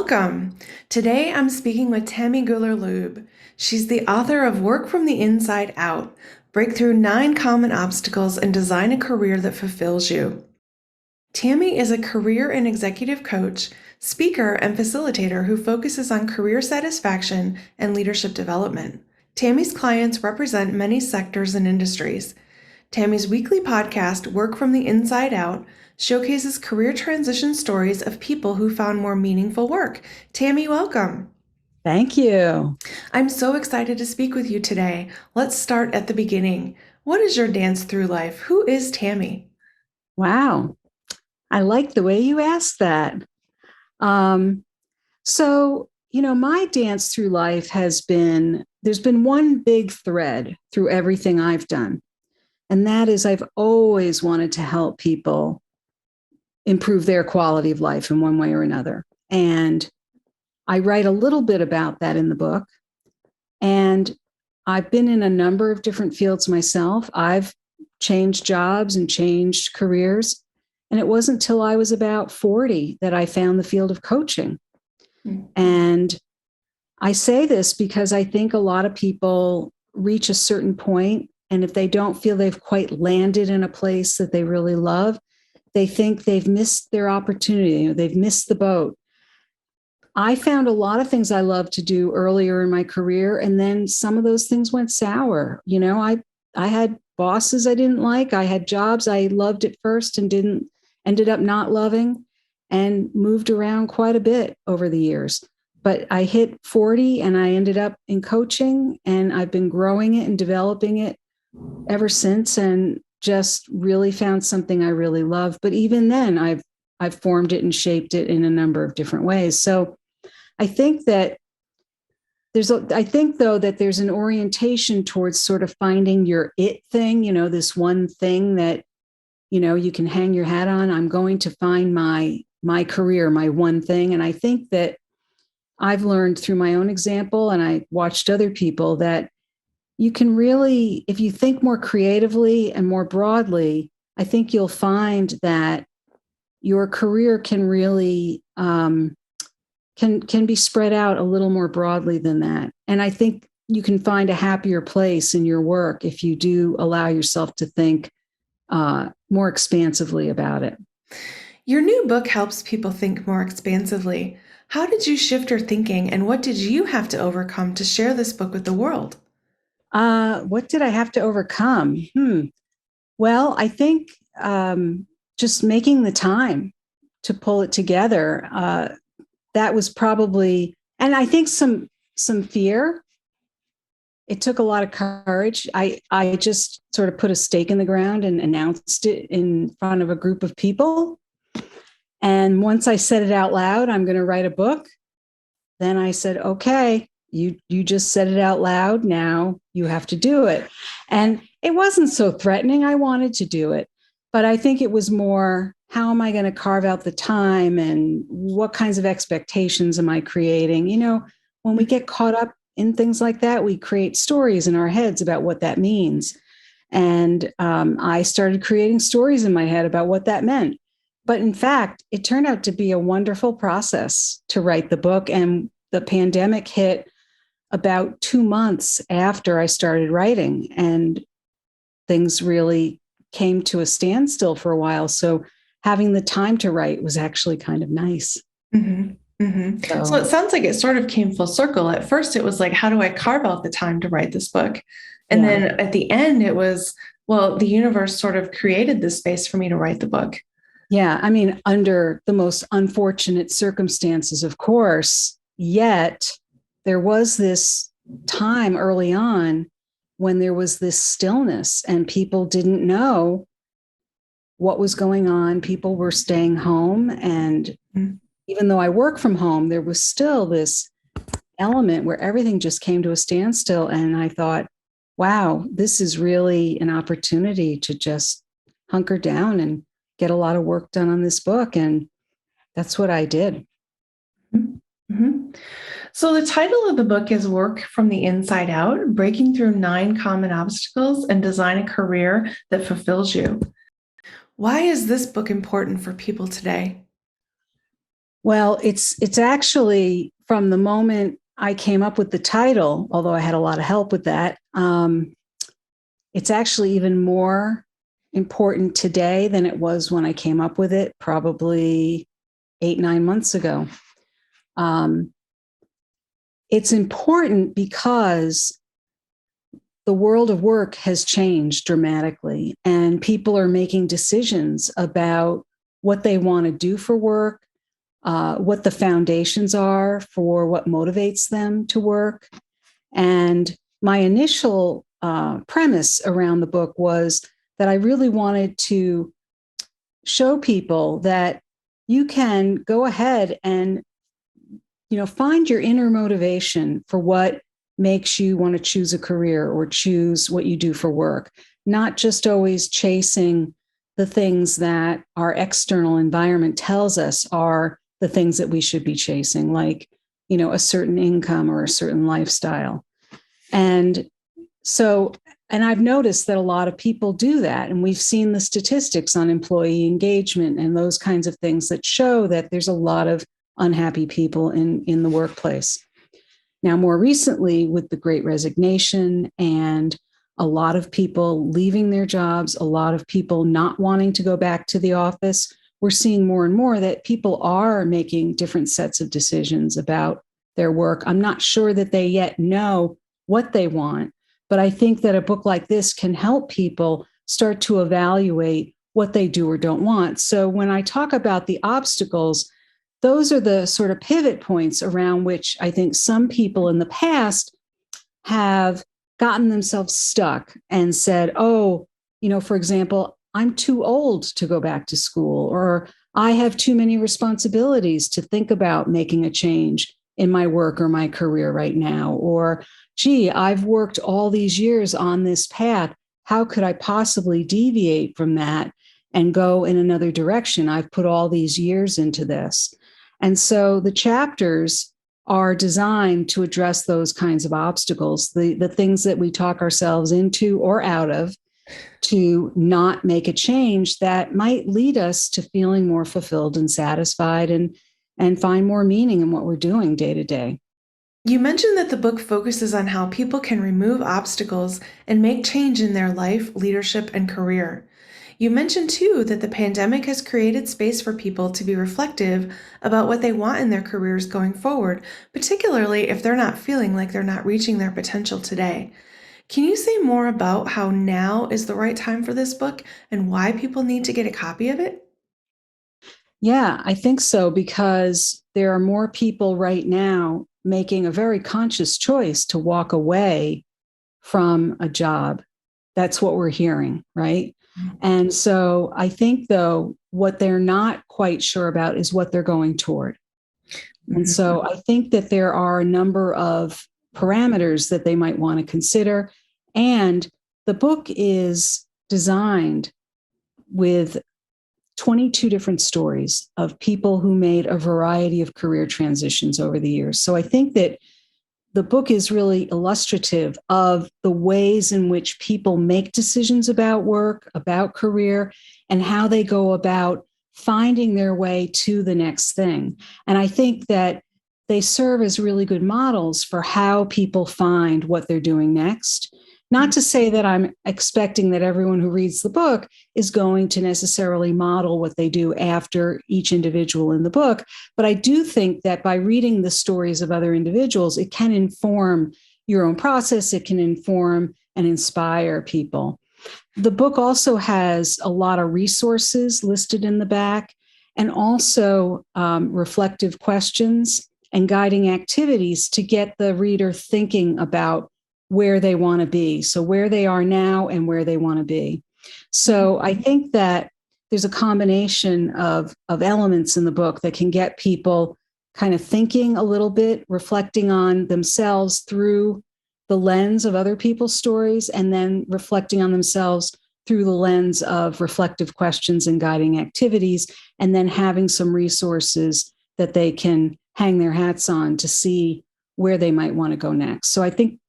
Welcome. Today I'm speaking with Tammy Gooler Loeb. She's the author of Work from the Inside Out, Break Through 9 Common Obstacles and Design a Career that Fulfills You. Tammy is a career and executive coach, speaker, and facilitator who focuses on career satisfaction and leadership development. Tammy's clients represent many sectors and industries. Tammy's weekly podcast, Work from the Inside Out, showcases career transition stories of people who found more meaningful work. Tammy, welcome. Thank you. I'm so excited to speak with you today. Let's start at the beginning. What is your dance through life? Who is Tammy? Wow. I like the way you asked that. My dance through life there's been one big thread through everything I've done. And that is I've always wanted to help people improve their quality of life in one way or another. And I write a little bit about that in the book. And I've been in a number of different fields myself. I've changed jobs and changed careers. And it wasn't until I was about 40 that I found the field of coaching. Mm-hmm. And I say this because I think a lot of people reach a certain point, and if they don't feel they've quite landed in a place that they really love, they think they've missed their opportunity, they've missed the boat. I found a lot of things I loved to do earlier in my career, and then some of those things went sour. I had bosses I didn't like. I had jobs I loved at first and ended up not loving, and moved around quite a bit over the years. But I hit 40 and I ended up in coaching, and I've been growing it and developing it ever since, and just really found something I really love. But even then, I've formed it and shaped it in a number of different ways. So I think that there's an orientation towards sort of finding your it thing, this one thing that, you can hang your hat on. I'm going to find my career, my one thing. And I think that I've learned through my own example, and I watched other people, that you can really, if you think more creatively and more broadly, I think you'll find that your career can really can be spread out a little more broadly than that. And I think you can find a happier place in your work if you do allow yourself to think more expansively about it. Your new book helps people think more expansively. How did you shift your thinking, and what did you have to overcome to share this book with the world? What did I have to overcome? Well, I think just making the time to pull it together. That was probably, and I think some fear. It took a lot of courage. I just sort of put a stake in the ground and announced it in front of a group of people. And once I said it out loud, I'm going to write a book. Then I said, okay, you just said it out loud. Now you have to do it. And it wasn't so threatening. I wanted to do it, but I think it was more, how am I going to carve out the time, and what kinds of expectations am I creating? When we get caught up in things like that, we create stories in our heads about what that means. And I started creating stories in my head about what that meant. But in fact, it turned out to be a wonderful process to write the book. And the pandemic hit about 2 months after I started writing, and things really came to a standstill for a while. So having the time to write was actually kind of nice. Mm-hmm. Mm-hmm. So it sounds like it sort of came full circle. At first, it was like, how do I carve out the time to write this book? And then at the end, it was, well, the universe sort of created this space for me to write the book. Yeah. I mean, under the most unfortunate circumstances, of course, yet there was this time early on when there was this stillness and people didn't know what was going on. People were staying home. And even though I work from home, there was still this element where everything just came to a standstill. And I thought, wow, this is really an opportunity to just hunker down and get a lot of work done on this book. And that's what I did. Mm-hmm. So the title of the book is Work from the Inside Out, Breaking Through 9 Common Obstacles and Design a Career that Fulfills You. Why is this book important for people today? Well, it's actually from the moment I came up with the title, although I had a lot of help with that. It's actually even more important today than it was when I came up with it, probably 8, 9 months ago. Um, it's important because the world of work has changed dramatically, and people are making decisions about what they want to do for work, what the foundations are for what motivates them to work. And my initial premise around the book was that I really wanted to show people that you can go ahead and find your inner motivation for what makes you want to choose a career or choose what you do for work, not just always chasing the things that our external environment tells us are the things that we should be chasing, like, a certain income or a certain lifestyle. And so, and I've noticed that a lot of people do that. And we've seen the statistics on employee engagement and those kinds of things that show that there's a lot of unhappy people in the workplace. Now, more recently, with the Great Resignation and a lot of people leaving their jobs, a lot of people not wanting to go back to the office, we're seeing more and more that people are making different sets of decisions about their work. I'm not sure that they yet know what they want, but I think that a book like this can help people start to evaluate what they do or don't want. So when I talk about the obstacles, those are the sort of pivot points around which I think some people in the past have gotten themselves stuck and said, oh, for example, I'm too old to go back to school, or I have too many responsibilities to think about making a change in my work or my career right now. Or, gee, I've worked all these years on this path. How could I possibly deviate from that and go in another direction? I've put all these years into this. And so the chapters are designed to address those kinds of obstacles, the things that we talk ourselves into or out of to not make a change that might lead us to feeling more fulfilled and satisfied and find more meaning in what we're doing day to day. You mentioned that the book focuses on how people can remove obstacles and make change in their life, leadership, and career. You mentioned too that the pandemic has created space for people to be reflective about what they want in their careers going forward, particularly if they're not feeling like they're not reaching their potential today. Can you say more about how now is the right time for this book and why people need to get a copy of it? Yeah, I think so, because there are more people right now making a very conscious choice to walk away from a job. That's what we're hearing, right? And so I think, though, what they're not quite sure about is what they're going toward. And Mhm. so I think that there are a number of parameters that they might want to consider. And the book is designed with 22 different stories of people who made a variety of career transitions over the years. So I think that the book is really illustrative of the ways in which people make decisions about work, about career, and how they go about finding their way to the next thing. And I think that they serve as really good models for how people find what they're doing next. Not to say that I'm expecting that everyone who reads the book is going to necessarily model what they do after each individual in the book, but I do think that by reading the stories of other individuals, it can inform your own process. It can inform and inspire people. The book also has a lot of resources listed in the back, and also reflective questions and guiding activities to get the reader thinking about where they want to be. So where they are now and where they want to be. So I think that there's a combination of elements in the book that can get people kind of thinking a little bit, reflecting on themselves through the lens of other people's stories, and then reflecting on themselves through the lens of reflective questions and guiding activities, and then having some resources that they can hang their hats on to see where they might want to go next. So I think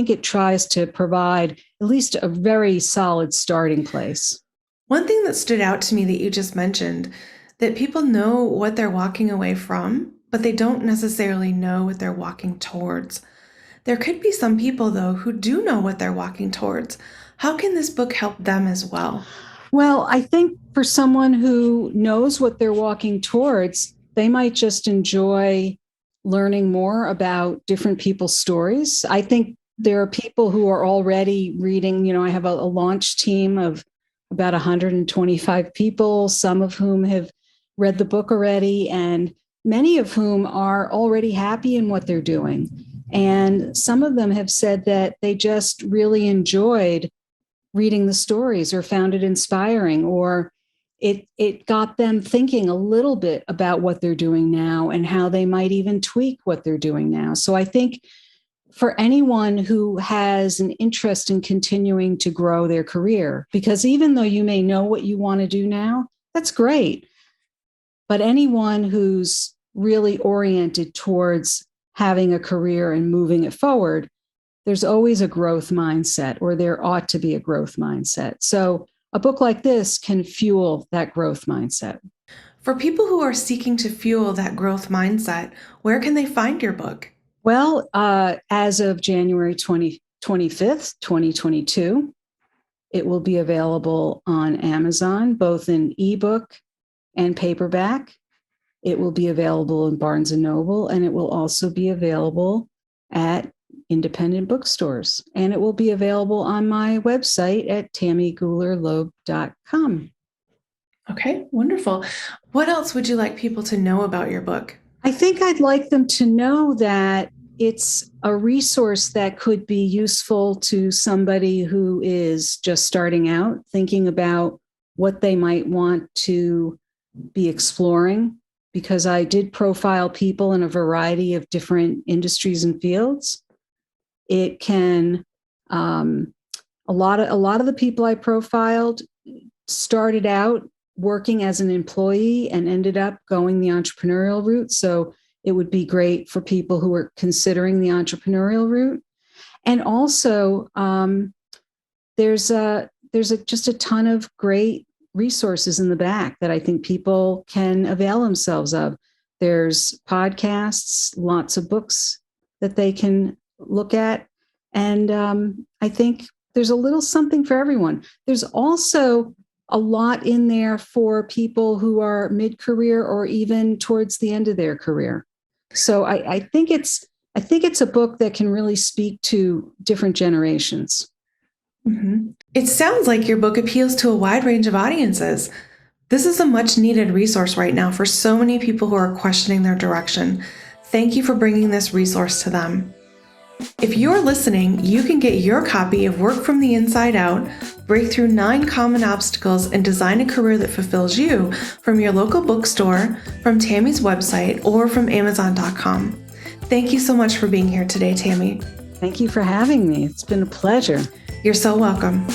it tries to provide at least a very solid starting place. One thing that stood out to me that you just mentioned, that people know what they're walking away from, but they don't necessarily know what they're walking towards. There could be some people, though, who do know what they're walking towards. How can this book help them as well? Well, I think for someone who knows what they're walking towards, they might just enjoy learning more about different people's stories. I think there are people who are already reading, I have a launch team of about 125 people, some of whom have read the book already, and many of whom are already happy in what they're doing. And some of them have said that they just really enjoyed reading the stories or found it inspiring, or it got them thinking a little bit about what they're doing now and how they might even tweak what they're doing now. So I think for anyone who has an interest in continuing to grow their career, because even though you may know what you want to do now, that's great. But anyone who's really oriented towards having a career and moving it forward, there's always a growth mindset, or there ought to be a growth mindset. So a book like this can fuel that growth mindset. For people who are seeking to fuel that growth mindset, where can they find your book? Well, as of January 25th, 2022, it will be available on Amazon, both in ebook and paperback. It will be available in Barnes & Noble, and it will also be available at independent bookstores. And it will be available on my website at tammygoolerloeb.com. Okay, wonderful. What else would you like people to know about your book? I think I'd like them to know that it's a resource that could be useful to somebody who is just starting out, thinking about what they might want to be exploring, because I did profile people in a variety of different industries and fields. It can, a lot of the people I profiled started out working as an employee and ended up going the entrepreneurial route. So it would be great for people who are considering the entrepreneurial route. And also, there's just a ton of great resources in the back that I think people can avail themselves of. There's podcasts, lots of books that they can look at. And I think there's a little something for everyone. There's also a lot in there for people who are mid-career or even towards the end of their career. So I think it's a book that can really speak to different generations. Mm-hmm. It sounds like your book appeals to a wide range of audiences. This is a much needed resource right now for so many people who are questioning their direction. Thank you for bringing this resource to them. If you're listening, you can get your copy of Work from the Inside Out, Break Through 9 Common Obstacles and Design a Career that Fulfills You from your local bookstore, from Tammy's website, or from Amazon.com. Thank you so much for being here today, Tammy. Thank you for having me. It's been a pleasure. You're so welcome.